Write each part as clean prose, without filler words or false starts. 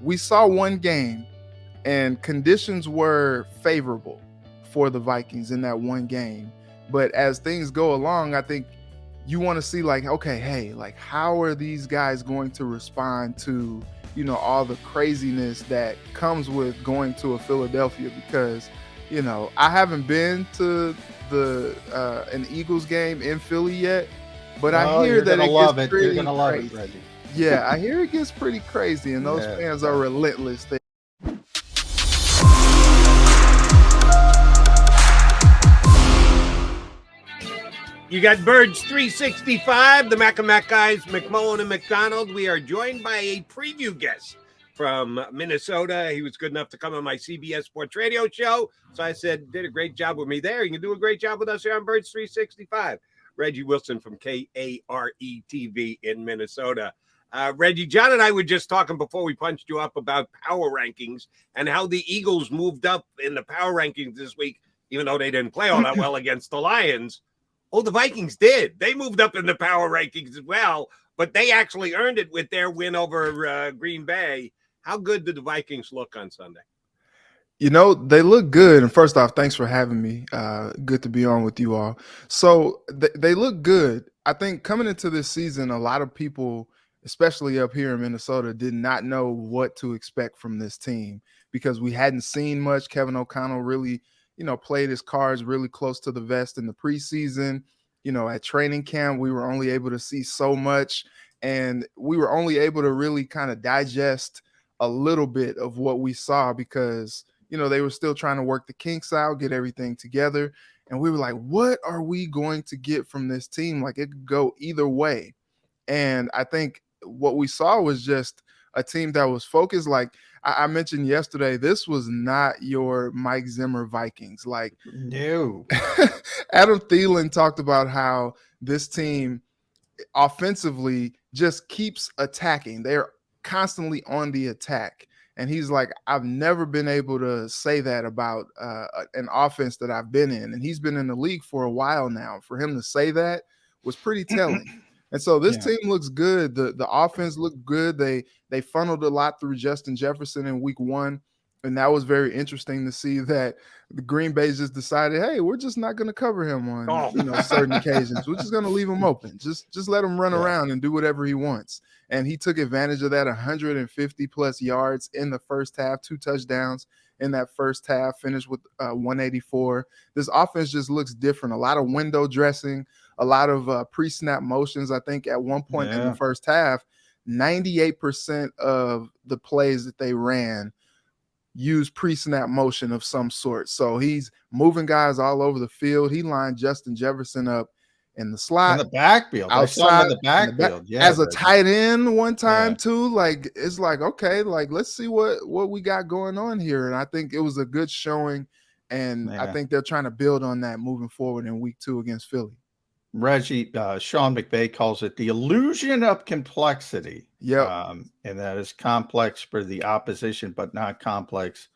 we saw one game and conditions were favorable for the Vikings in that one game. But as things go along, I think you want to see like, okay, hey, like how are these guys going to respond to, all the craziness that comes with going to a Philadelphia? Because, I haven't been to an Eagles game in Philly yet, but I hear that it gets pretty crazy. You're gonna love it, Reggie. Yeah, I hear it gets pretty crazy, and those fans are relentless. You got Birds 365, the Mac and Mac guys, McMullen and McDonald. We are joined by a preview guest from Minnesota. He was good enough to come on my CBS Sports Radio show. So I said, did a great job with me there. You can do a great job with us here on Birds 365. Reggie Wilson from KARE-TV in Minnesota. Reggie, John and I were just talking before we punched you up about power rankings and how the Eagles moved up in the power rankings this week, even though they didn't play all that well against the Lions. Oh, the Vikings did. They moved up in the power rankings as well, but they actually earned it with their win over Green Bay. How good did the Vikings look on Sunday? They look good. And first off, thanks for having me. Good to be on with you all. So they look good. I think coming into this season, a lot of people, especially up here in Minnesota, did not know what to expect from this team because we hadn't seen much. Kevin O'Connell really played his cards really close to the vest in the preseason. At training camp, we were only able to see so much, and we were only able to really kind of digest a little bit of what we saw because, they were still trying to work the kinks out, get everything together. And we were like, what are we going to get from this team? Like, it could go either way. And I think what we saw was just a team that was focused. Like I mentioned yesterday, this was not your Mike Zimmer Vikings. Like, no. Adam Thielen talked about how this team offensively just keeps attacking. They're constantly on the attack. And he's like, I've never been able to say that about an offense that I've been in. And he's been in the league for a while now. For him to say that was pretty telling. And so this team looks good. The offense looked good. They funneled a lot through Justin Jefferson in week 1. And that was very interesting to see that the Green Bay just decided, hey, we're just not going to cover him on certain occasions. We're just going to leave him open. Just let him run around and do whatever he wants. And he took advantage of that, 150-plus yards in the first half, 2 touchdowns in that first half, finished with 184. This offense just looks different. A lot of window dressing, a lot of pre-snap motions. I think at one point in the first half, 98% of the plays that they ran use pre-snap motion of some sort. So he's moving guys all over the field. He lined Justin Jefferson up in the slot, in the backfield, outside in the backfield, as a tight end one time too. Like it's like, okay, like let's see what we got going on here. And I think it was a good showing, and I think they're trying to build on that moving forward in week 2 against Philly. Reggie, Sean McVay calls it the illusion of complexity. Yeah, and that is complex for the opposition, but not complex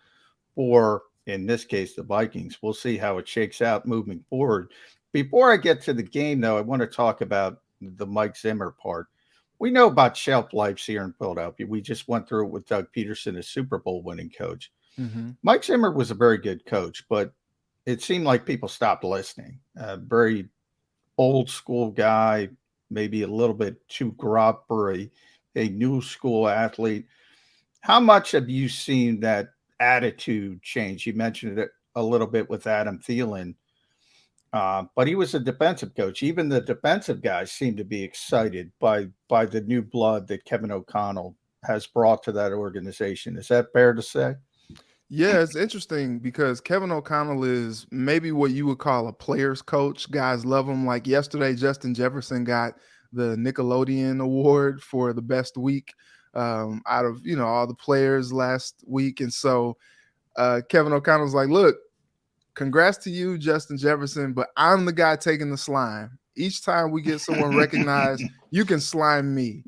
for, in this case, the Vikings. We'll see how it shakes out moving forward. Before I get to the game, though, I want to talk about the Mike Zimmer part. We know about shelf lives here in Philadelphia. We just went through it with Doug Peterson, a Super Bowl winning coach. Mm-hmm. Mike Zimmer was a very good coach, but it seemed like people stopped listening. Very old school guy, maybe a little bit too gruff for a new school athlete. How much have you seen that attitude change? You mentioned it a little bit with Adam Thielen, but he was a defensive coach. Even the defensive guys seem to be excited by the new blood that Kevin O'Connell has brought to that organization. Is that fair to say? Yeah, it's interesting because Kevin O'Connell is maybe what you would call a player's coach. Guys love him. Like yesterday, Justin Jefferson got the Nickelodeon Award for the best week out of, all the players last week. And so Kevin O'Connell's like, look, congrats to you, Justin Jefferson, but I'm the guy taking the slime. Each time we get someone recognized, you can slime me.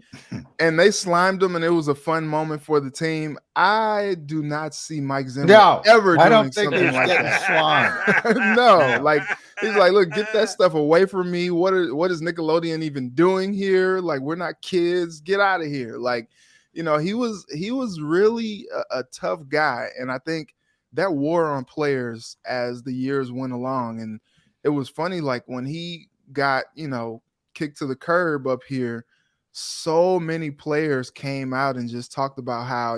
And they slimed him, and it was a fun moment for the team. I do not see Mike Zimmer ever doing something like that. No, like he's like, look, get that stuff away from me. What is Nickelodeon even doing here? Like, we're not kids. Get out of here. Like, he was really a tough guy. And I think that wore on players as the years went along. And it was funny, like when he got, kicked to the curb up here, so many players came out and just talked about how,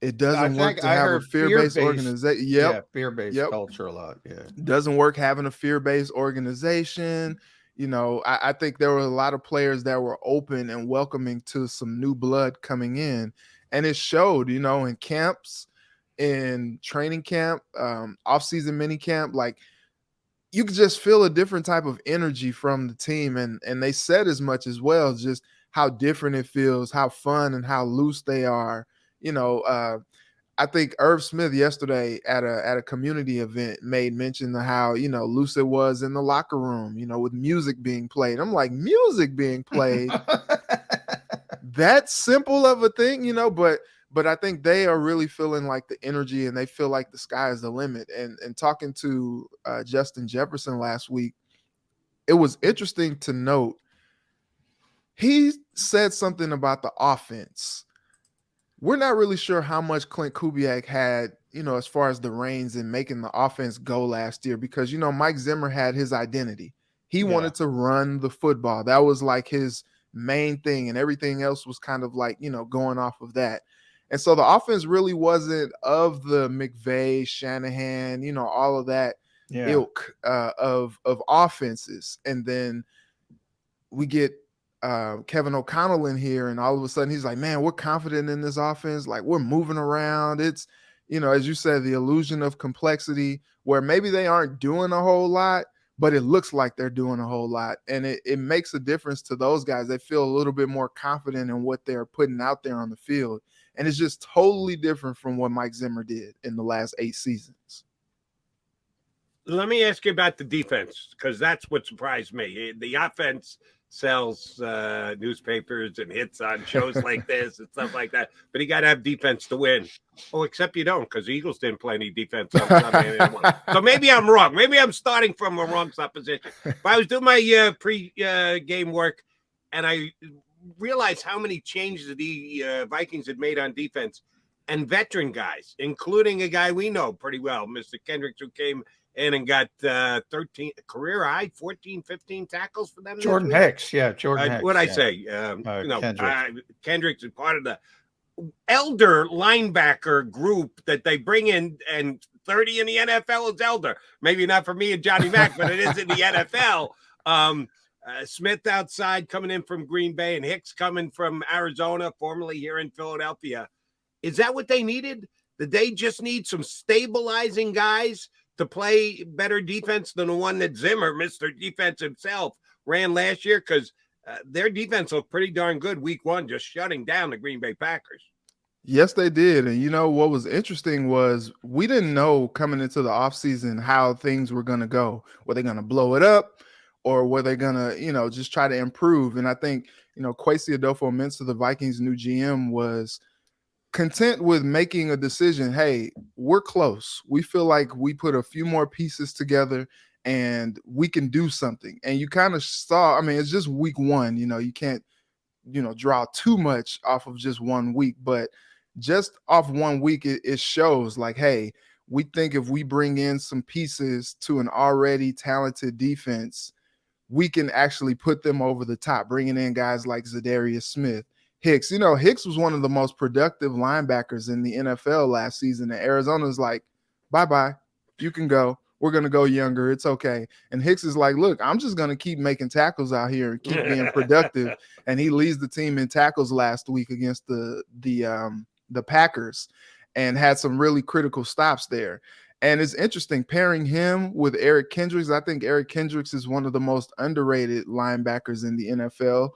it doesn't work to have a fear-based organization. Yeah, fear-based culture a lot. Yeah. Doesn't work having a fear-based organization. I think there were a lot of players that were open and welcoming to some new blood coming in. And it showed, in camps, in training camp, off-season mini camp, like you could just feel a different type of energy from the team. And they said as much as well, just how different it feels, how fun and how loose they are. I think Irv Smith yesterday at a community event made mention of how, loose it was in the locker room, with music being played. I'm like, music being played, that simple of a thing, but I think they are really feeling like the energy and they feel like the sky is the limit. And talking to Justin Jefferson last week, it was interesting to note. He said something about the offense. We're not really sure how much Clint Kubiak had, as far as the reins in making the offense go last year, because, Mike Zimmer had his identity. He wanted to run the football. That was like his main thing, and everything else was kind of like, going off of that. And so the offense really wasn't of the McVay, Shanahan, all of that ilk of offenses. And then we get Kevin O'Connell in here, and all of a sudden he's like, man, we're confident in this offense. Like, we're moving around. It's, as you said, the illusion of complexity where maybe they aren't doing a whole lot, but it looks like they're doing a whole lot. And it makes a difference to those guys. They feel a little bit more confident in what they're putting out there on the field. And it's just totally different from what Mike Zimmer did in the last 8 seasons. Let me ask you about the defense, because that's what surprised me. The offense sells newspapers and hits on shows like this and stuff like that, but you got to have defense to win. Oh, except you don't, because the Eagles didn't play any defense on Sunday anymore. So maybe I'm wrong. Maybe I'm starting from a wrong supposition. But I was doing my pre-game work, and I realized how many changes the Vikings had made on defense, and veteran guys, including a guy we know pretty well, Mr. Kendricks, who came in and got 13 career high, 14, 15 tackles for them. Jordan Hicks. Yeah, Jordan Hicks. What'd I say? Kendricks is part of the elder linebacker group that they bring in, and 30 in the NFL is elder. Maybe not for me and Johnny Mack, but it is in the NFL. Smith outside coming in from Green Bay, and Hicks coming from Arizona, formerly here in Philadelphia. Is that what they needed? Did they just need some stabilizing guys to play better defense than the one that Zimmer, Mr. Defense himself, ran last year? Because their defense looked pretty darn good week one, just shutting down the Green Bay Packers. Yes, they did. And what was interesting was we didn't know coming into the offseason how things were going to go. Were they going to blow it up, or were they going to, just try to improve? And I think, Kwesi Adolfo-Mensah, the Vikings' new GM, was content with making a decision. Hey, we're close. We feel like we put a few more pieces together and we can do something. And you kind of saw, it's just week one, you can't, draw too much off of just 1 week, but just off 1 week, it shows like, hey, we think if we bring in some pieces to an already talented defense, we can actually put them over the top, bringing in guys like Zadarius Smith, Hicks. Hicks was one of the most productive linebackers in the NFL last season. And Arizona's like, bye-bye, you can go. We're going to go younger. It's okay. And Hicks is like, look, I'm just going to keep making tackles out here and keep being productive. And he leads the team in tackles last week against the Packers and had some really critical stops there. And it's interesting pairing him with Eric Kendricks. I think Eric Kendricks is one of the most underrated linebackers in the NFL.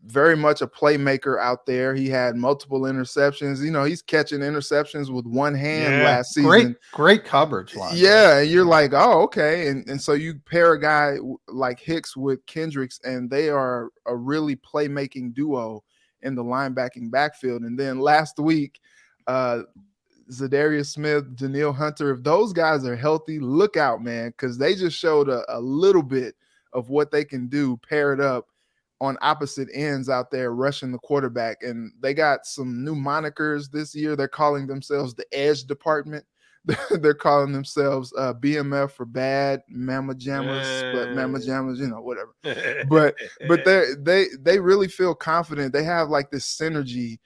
Very much a playmaker out there. He had multiple interceptions. He's catching interceptions with one hand last season. Great coverage line. Yeah, and you're like, oh, okay. And so you pair a guy like Hicks with Kendricks, and they are a really playmaking duo in the linebacking backfield. And then last week, Zadarius Smith, Danielle Hunter, if those guys are healthy, look out, man, because they just showed a little bit of what they can do paired up on opposite ends out there rushing the quarterback. And they got some new monikers this year. They're calling themselves the Edge Department. They're calling themselves BMF for bad Mama Jammas, but Mama Jammas, whatever. But they really feel confident. They have like this synergy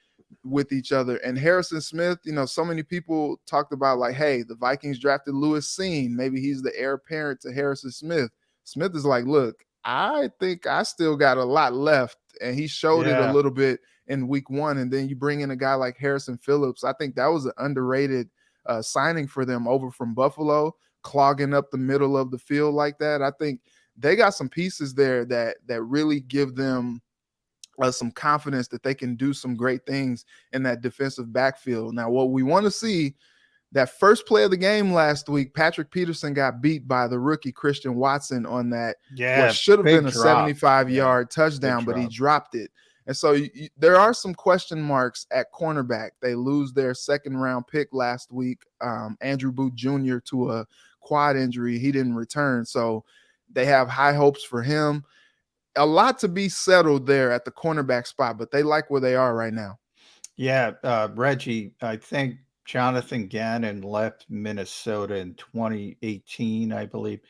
with each other. And Harrison Smith, so many people talked about like, hey, the Vikings drafted Lewis Seen. Maybe he's the heir apparent to Harrison Smith. Smith is like, look, I think I still got a lot left. And he showed it a little bit in week 1. And then you bring in a guy like Harrison Phillips. I think that was an underrated signing for them over from Buffalo, clogging up the middle of the field like that. I think they got some pieces there that really give them some confidence that they can do some great things in that defensive backfield. Now, what we want to see, that first play of the game last week, Patrick Peterson got beat by the rookie Christian Watson on that. What should have been a 75-yard touchdown, but he dropped it. And so there are some question marks at cornerback. They lose their second-round pick last week, Andrew Booth Jr., to a quad injury. He didn't return, so they have high hopes for him. A lot to be settled there at the cornerback spot, but they like where they are right now. Yeah, Reggie, I think Jonathan Gannon left Minnesota in 2018, I believe.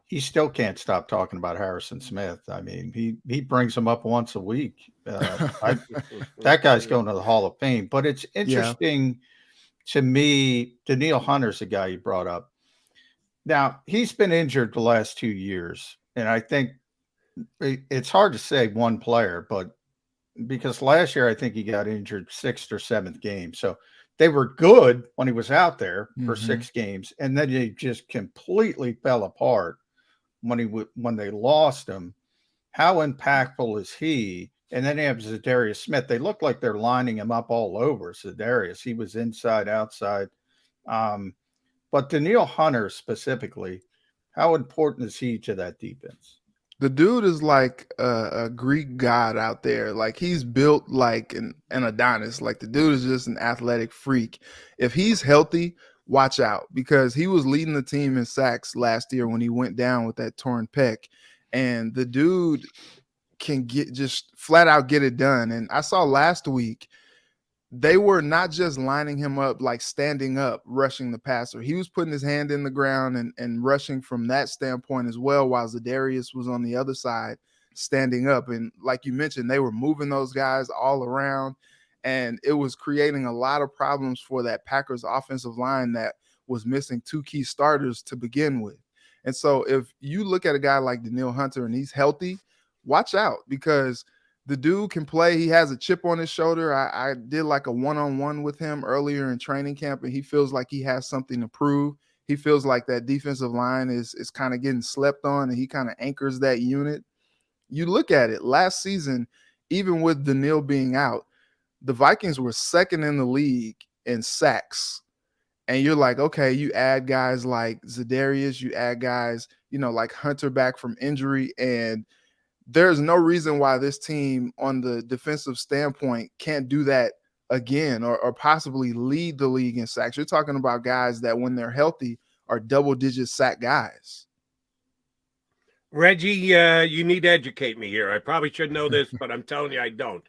He still can't stop talking about Harrison Smith. I mean, he brings him up once a week. That guy's going to the Hall of Fame. But it's interesting to me. Danielle Hunter's the guy you brought up. Now, he's been injured the last 2 years, and I think it's hard to say one player, but because last year I think he got injured 6th or 7th game. So they were good when he was out there for 6 games, and then they just completely fell apart when they lost him. How impactful is he? And then they have Zadarius Smith. They look like they're lining him up all over. Zadarius, he was inside, outside. But Danielle Hunter specifically, how important is he to that defense? The dude is like a Greek god out there. Like, he's built like an Adonis. Like, the dude is just an athletic freak. If he's healthy, watch out, because he was leading the team in sacks last year when he went down with that torn pec. And the dude can just flat out get it done. And I saw last week, they were not just lining him up, like standing up, rushing the passer. He was putting his hand in the ground and rushing from that standpoint as well, while Zadarius was on the other side standing up. And like you mentioned, they were moving those guys all around, and it was creating a lot of problems for that Packers offensive line that was missing 2 key starters to begin with. And so if you look at a guy like Danielle Hunter and he's healthy, watch out, because the dude can play. He has a chip on his shoulder. I did like a one-on-one with him earlier in training camp, and he feels like he has something to prove. He feels like that defensive line is kind of getting slept on, and he kind of anchors that unit. You look at it, last season, even with Danielle being out, the Vikings were 2nd in the league in sacks. And you're like, okay, you add guys like Zadarius, you add guys, like Hunter back from injury, and there's no reason why this team on the defensive standpoint can't do that again, or possibly lead the league in sacks. You're talking about guys that, when they're healthy, are double-digit sack guys. Reggie, you need to educate me here. I probably should know this, but I'm telling you I don't.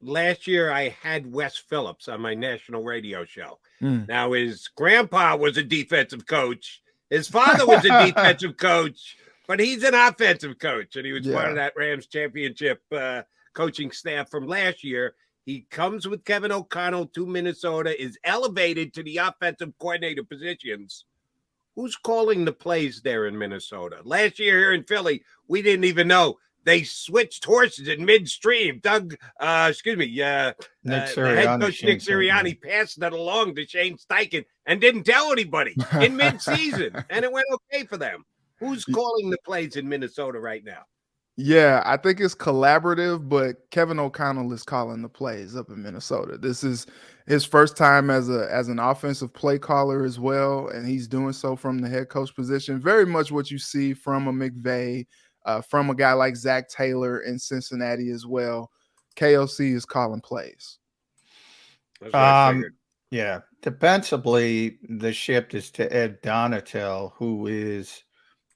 Last year I had Wes Phillips on my national radio show. Now, his grandpa was a defensive coach. His father was a defensive coach. But he's an offensive coach, and he was part of that Rams championship coaching staff from last year. He comes with Kevin O'Connell to Minnesota, is elevated to the offensive coordinator positions. Who's calling the plays there in Minnesota? Last year here in Philly, we didn't even know. They switched horses in midstream. The head coach Nick Sirianni passed that along to Shane Steichen and didn't tell anybody in midseason, and it went okay for them. Who's calling the plays in Minnesota right now? Yeah, I think it's collaborative, but Kevin O'Connell is calling the plays up in Minnesota. This is his first time as an offensive play caller as well, and he's doing so from the head coach position. Very much what you see from a McVay, from a guy like Zach Taylor in Cincinnati as well. KOC is calling plays. That's what I figured. Yeah, defensively, the shift is to Ed Donatel, who is,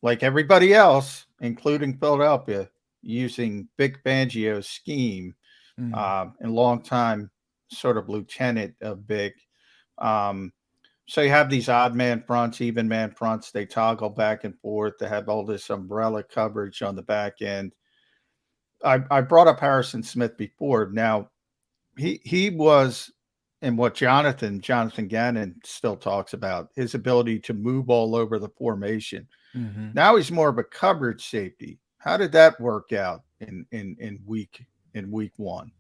like everybody else, including Philadelphia, using Vic Fangio's scheme, Mm. and longtime sort of lieutenant of Vic. So you have these odd man fronts, even man fronts. They toggle back and forth. They have all this umbrella coverage on the back end. I brought up Harrison Smith before. Now, he was, and what Jonathan Gannon still talks about, his ability to move all over the formation. Mm-hmm. Now he's more of a coverage safety. How did that work out in week one?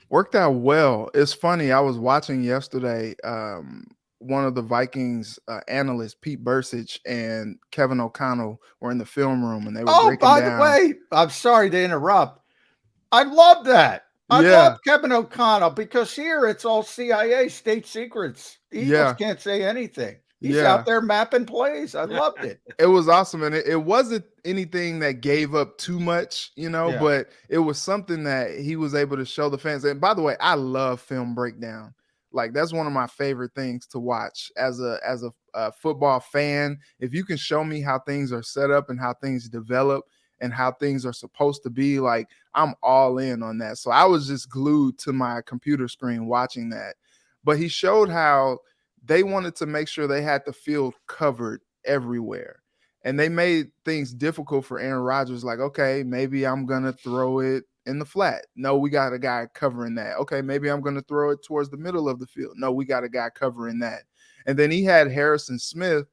Worked out well. It's funny. I was watching yesterday. One of the Vikings analysts, Pete Bursich and Kevin O'Connell, were in the film room, and they were breaking by down. the way, I'm sorry to interrupt. I love that. I love Kevin O'Connell, because here it's all CIA state secrets. The Eagles can't say anything. He's out there mapping plays. I loved it. It was awesome. And it wasn't anything that gave up too much, but it was something that he was able to show the fans. And by the way, I love film breakdown. Like, that's one of my favorite things to watch as a football fan. If you can show me how things are set up and how things develop and how things are supposed to be, like, I'm all in on that. So I was just glued to my computer screen watching that. But he showed how they wanted to make sure they had the field covered everywhere. And they made things difficult for Aaron Rodgers. Like, okay, maybe I'm going to throw it in the flat. No, we got a guy covering that. Okay, maybe I'm going to throw it towards the middle of the field. No, we got a guy covering that. And then he had Harrison Smith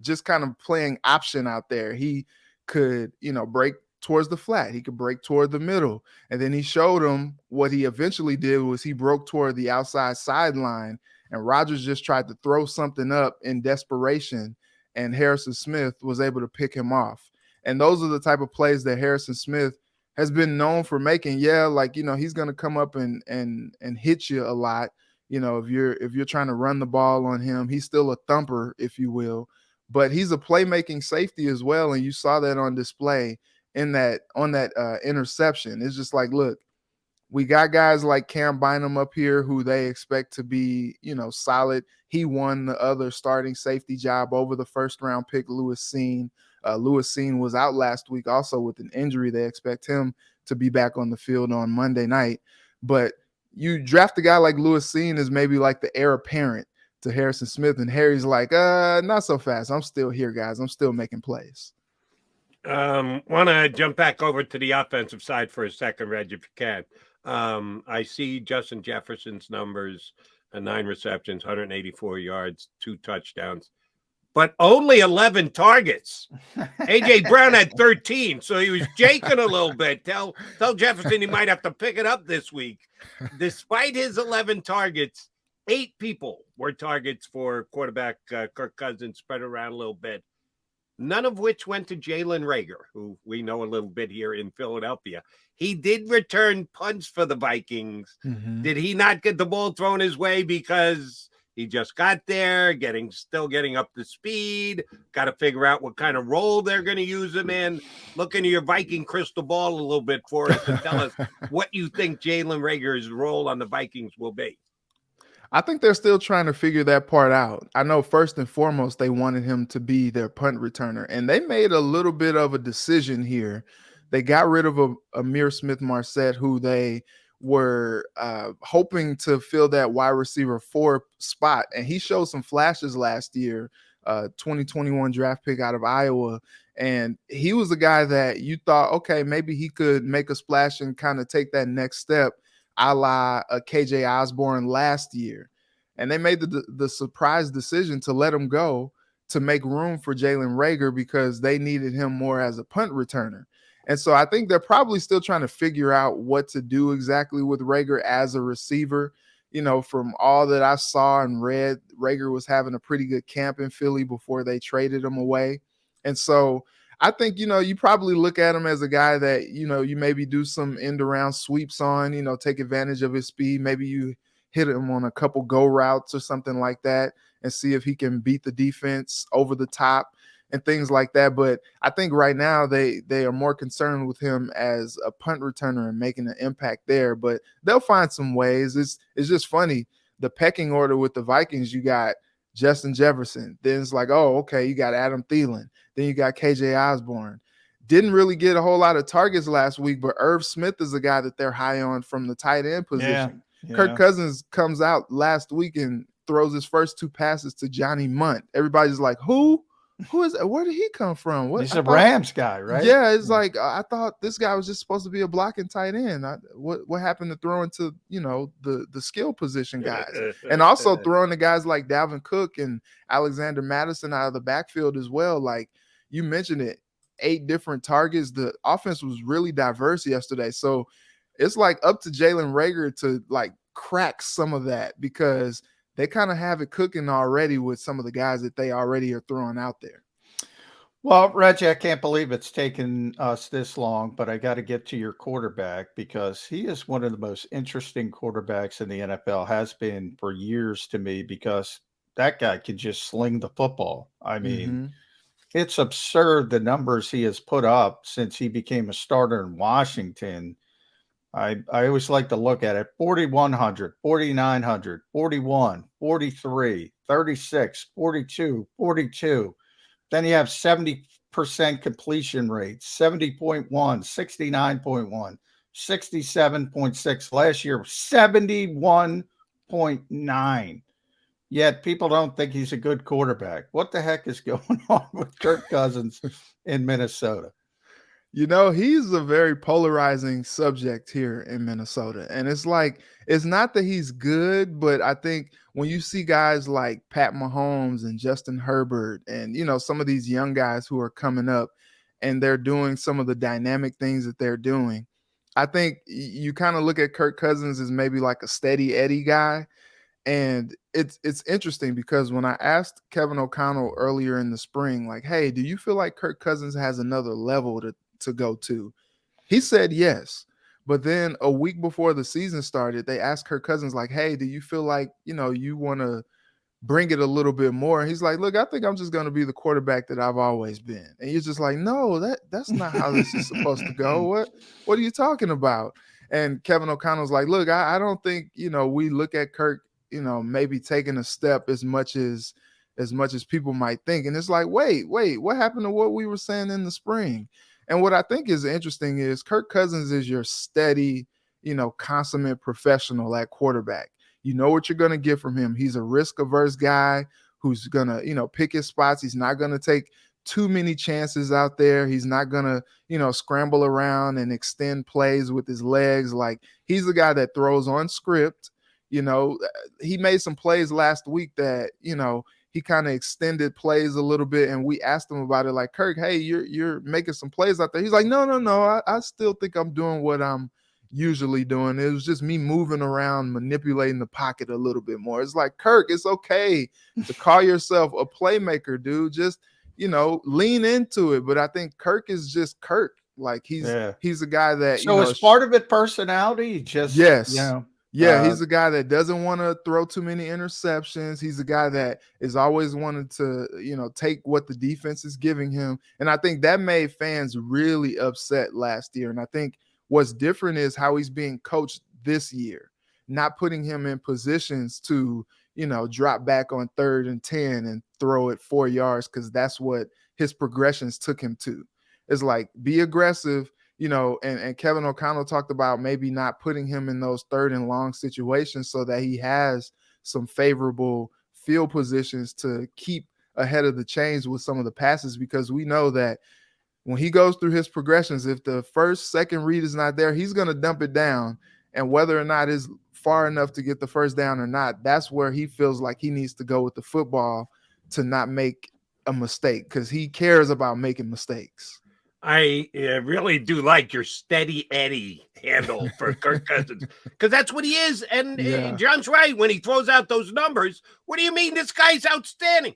just kind of playing option out there. He could, break towards the flat. He could break toward the middle. And then he showed him what he eventually did was he broke toward the outside sideline, and Rodgers just tried to throw something up in desperation, and Harrison Smith was able to pick him off. And those are the type of plays that Harrison Smith has been known for making. Yeah, like, he's going to come up and hit you a lot. If you're trying to run the ball on him, he's still a thumper, if you will. But he's a playmaking safety as well, and you saw that on display on that interception. It's just like, look, we got guys like Cam Bynum up here who they expect to be, solid. He won the other starting safety job over the first-round pick, Lewis Seen. Lewis Seen was out last week also with an injury. They expect him to be back on the field on Monday night. But you draft a guy like Lewis Seen as maybe like the heir apparent to Harrison Smith, and Harry's like, not so fast. I'm still here, guys. I'm still making plays. Want to jump back over to the offensive side for a second, Reggie, if you can. I see Justin Jefferson's numbers, 9 receptions, 184 yards, 2 touchdowns, but only 11 targets. A.J. Brown had 13, so he was jaking a little bit. Tell Jefferson he might have to pick it up this week. Despite his 11 targets, 8 people were targets for quarterback Kirk Cousins, spread around a little bit. None of which went to Jalen Reagor, who we know a little bit here in Philadelphia. He did return punts for the Vikings. Mm-hmm. Did he not get the ball thrown his way because he just got there, still getting up to speed, got to figure out what kind of role they're going to use him in? Look into your Viking crystal ball a little bit for us and tell us what you think Jalen Reagor's role on the Vikings will be. I think they're still trying to figure that part out. I know first and foremost, they wanted him to be their punt returner, and they made a little bit of a decision here. They got rid of Amir Smith-Marset, who they were hoping to fill that wide receiver 4 spot, and he showed some flashes last year, 2021 draft pick out of Iowa, and he was a guy that you thought, okay, maybe he could make a splash and kind of take that next step, a la KJ Osborne last year. And they made the surprise decision to let him go to make room for Jalen Reagor because they needed him more as a punt returner. And so I think they're probably still trying to figure out what to do exactly with Reagor as a receiver. From all that I saw and read, Reagor was having a pretty good camp in Philly before they traded him away. And so I think, you probably look at him as a guy that, you maybe do some end around sweeps on, take advantage of his speed. Maybe you hit him on a couple go routes or something like that and see if he can beat the defense over the top and things like that. But I think right now they are more concerned with him as a punt returner and making an impact there. But they'll find some ways. It's just funny. The pecking order with the Vikings, you got Justin Jefferson. Then it's like, oh, okay, you got Adam Thielen. Then you got KJ Osborne. didn't really get a whole lot of targets last week, but Irv Smith is a guy that they're high on from the tight end position. Yeah. Kirk Cousins comes out last week and throws his first 2 passes to Johnny Munt. Everybody's like, who? Who is that? Where did he come from? He's a Rams guy, right? Yeah, it's like I thought this guy was just supposed to be a blocking tight end. What happened to throwing to the skill position guys, and also throwing to guys like Dalvin Cook and Alexander Mattison out of the backfield as well? Like you mentioned it, 8 different targets. The offense was really diverse yesterday, so it's like up to Jalen Reagor to like crack some of that because they kind of have it cooking already with some of the guys that they already are throwing out there. Well, Reggie, I can't believe it's taken us this long, but I got to get to your quarterback because he is one of the most interesting quarterbacks in the NFL, has been for years to me, because that guy can just sling the football. I mean, it's absurd the numbers he has put up since he became a starter in Washington. I always like to look at it: 4,100, 4,900, 41, 43, 36, 42, 42. Then you have 70% completion rate, 70.1, 69.1, 67.6. Last year, 71.9. Yet people don't think he's a good quarterback. What the heck is going on with Kirk Cousins in Minnesota? He's a very polarizing subject here in Minnesota. And it's like, it's not that he's good, but I think when you see guys like Pat Mahomes and Justin Herbert and, some of these young guys who are coming up and they're doing some of the dynamic things that they're doing, I think you kind of look at Kirk Cousins as maybe like a steady Eddie guy. And it's interesting because when I asked Kevin O'Connell earlier in the spring, like, hey, do you feel like Kirk Cousins has another level to go to? He said yes. But then a week before the season started, they asked Kirk Cousins, like, hey, do you feel like, you want to bring it a little bit more? And he's like, look, I think I'm just going to be the quarterback that I've always been. And you're just like, no, that's not how this is supposed to go. What are you talking about? And Kevin O'Connell's like, look, I don't think, we look at Kirk, maybe taking a step as much as people might think. And it's like, wait, what happened to what we were saying in the spring? And what I think is interesting is Kirk Cousins is your steady, consummate professional at quarterback. You know what you're going to get from him. He's a risk-averse guy who's going to, pick his spots. He's not going to take too many chances out there. He's not going to, scramble around and extend plays with his legs. Like, he's the guy that throws on script. He made some plays last week that, he kind of extended plays a little bit, and we asked him about it, like, Kirk, hey, you're making some plays out there. He's like, no, I still think I'm doing what I'm usually doing. It was just me moving around, manipulating the pocket a little bit more. It's like, Kirk, it's okay to call yourself a playmaker, dude. Just, lean into it. But I think Kirk is just Kirk. Like, he's a guy that, so is part of it personality? Just, yes. Yeah, he's a guy that doesn't want to throw too many interceptions. He's a guy that is always wanting to, take what the defense is giving him. And I think that made fans really upset last year. And I think what's different is how he's being coached this year, not putting him in positions to, drop back on 3rd and 10 and throw it 4 yards, because that's what his progressions took him to. It's like, be aggressive. And Kevin O'Connell talked about maybe not putting him in those 3rd and long situations so that he has some favorable field positions to keep ahead of the chains with some of the passes, because we know that when he goes through his progressions, if the second read is not there, he's going to dump it down. And whether or not it's far enough to get the first down or not, that's where he feels like he needs to go with the football to not make a mistake, because he cares about making mistakes. I really do like your steady Eddie handle for Kirk Cousins, because that's what he is. And John's right. When he throws out those numbers, what do you mean this guy's outstanding?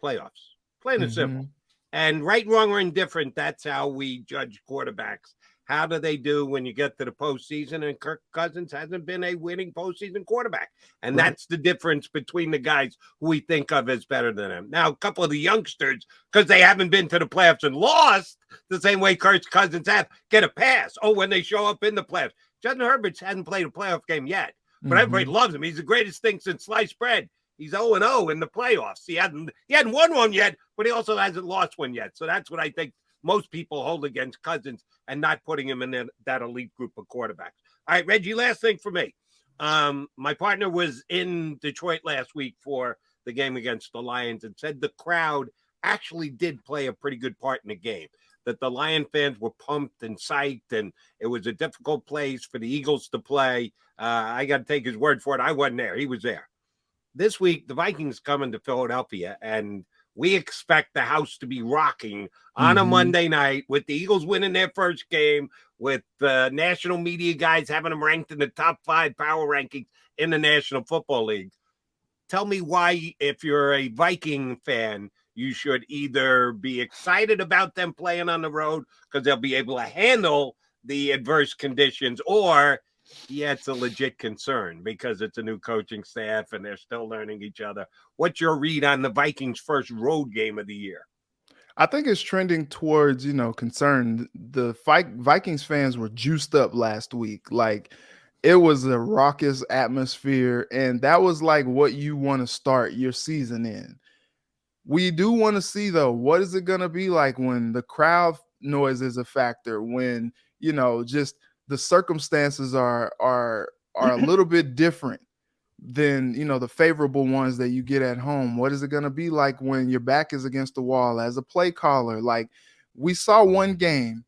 Playoffs, plain and simple. And right, wrong, or indifferent, that's how we judge quarterbacks. How do they do when you get to the postseason? And Kirk Cousins hasn't been a winning postseason quarterback. And that's the difference between the guys who we think of as better than him. Now, a couple of the youngsters, because they haven't been to the playoffs and lost the same way Kirk Cousins have, get a pass. Oh, when they show up in the playoffs. Justin Herbert hasn't played a playoff game yet, but everybody loves him. He's the greatest thing since sliced bread. He's 0-0 in the playoffs. He hadn't won one yet, but he also hasn't lost one yet. So that's what I think most people hold against Cousins and not putting him in that elite group of quarterbacks. All right, Reggie, last thing for me. My partner was in Detroit last week for the game against the Lions and said the crowd actually did play a pretty good part in the game, that the Lion fans were pumped and psyched, and it was a difficult place for the Eagles to play. I got to take his word for it. I wasn't there. He was there. This week, the Vikings coming to Philadelphia, and we expect the house to be rocking on a Monday night with the Eagles winning their first game, with the national media guys having them ranked in the top 5 power rankings in the National Football League. Tell me why, if you're a Viking fan, you should either be excited about them playing on the road because they'll be able to handle the adverse conditions, or it's a legit concern because it's a new coaching staff and they're still learning each other. What's your read on the Vikings' first road game of the year? I think it's trending towards, concern. The Vikings fans were juiced up last week. Like, it was a raucous atmosphere, and that was like what you want to start your season in. We do want to see, though, what is it going to be like when the crowd noise is a factor, when, just the circumstances are a little bit different than, the favorable ones that you get at home. What is it going to be like when your back is against the wall as a play caller? Like, we saw one game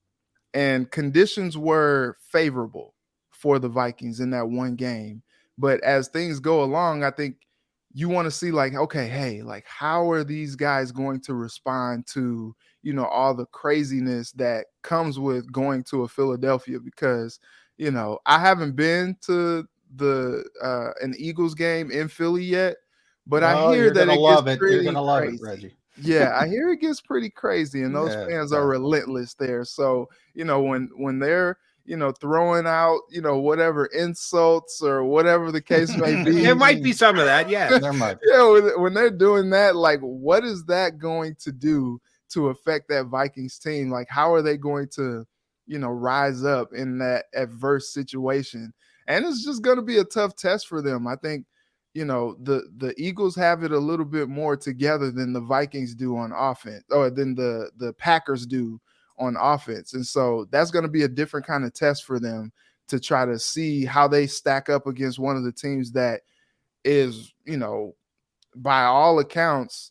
and conditions were favorable for the Vikings in that one game. But as things go along, I think you want to see, like, okay, hey, like, how are these guys going to respond to, all the craziness that comes with going to a Philadelphia? Because, I haven't been to an Eagles game in Philly yet, but I hear that it gets pretty You're gonna love crazy. it, Reggie. Yeah, I hear it gets pretty crazy, and those fans are relentless there. So, when they're, throwing out, whatever insults or whatever the case may be. There might be some of that, yeah. There might be. Yeah, when they're doing that, like, what is that going to do to affect that Vikings team? Like, how are they going to, rise up in that adverse situation? And it's just going to be a tough test for them. I think, the Eagles have it a little bit more together than the Vikings do on offense, or than the Packers do on offense. And so that's going to be a different kind of test for them to try to see how they stack up against one of the teams that is, by all accounts,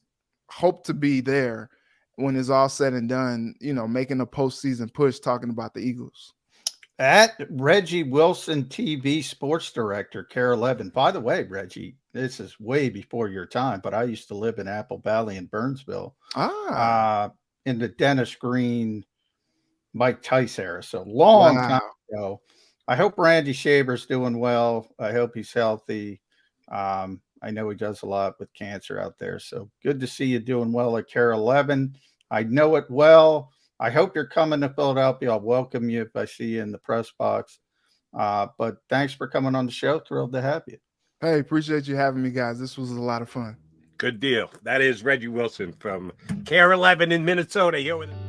hope to be there when it's all said and done, making a postseason push, talking about the Eagles. At Reggie Wilson TV sports director, Care 11. By the way, Reggie, this is way before your time, but I used to live in Apple Valley in Burnsville. In the Dennis Green, Mike Tice era. So long time ago. I hope Randy Shaver's doing well. I hope he's healthy. I know he does a lot with cancer out there. So good to see you doing well at Care 11. I know it well. I hope you're coming to Philadelphia. I'll welcome you if I see you in the press box. But thanks for coming on the show. Thrilled to have you. Hey, appreciate you having me, guys. This was a lot of fun. Good deal. That is Reggie Wilson from Care 11 in Minnesota here with us.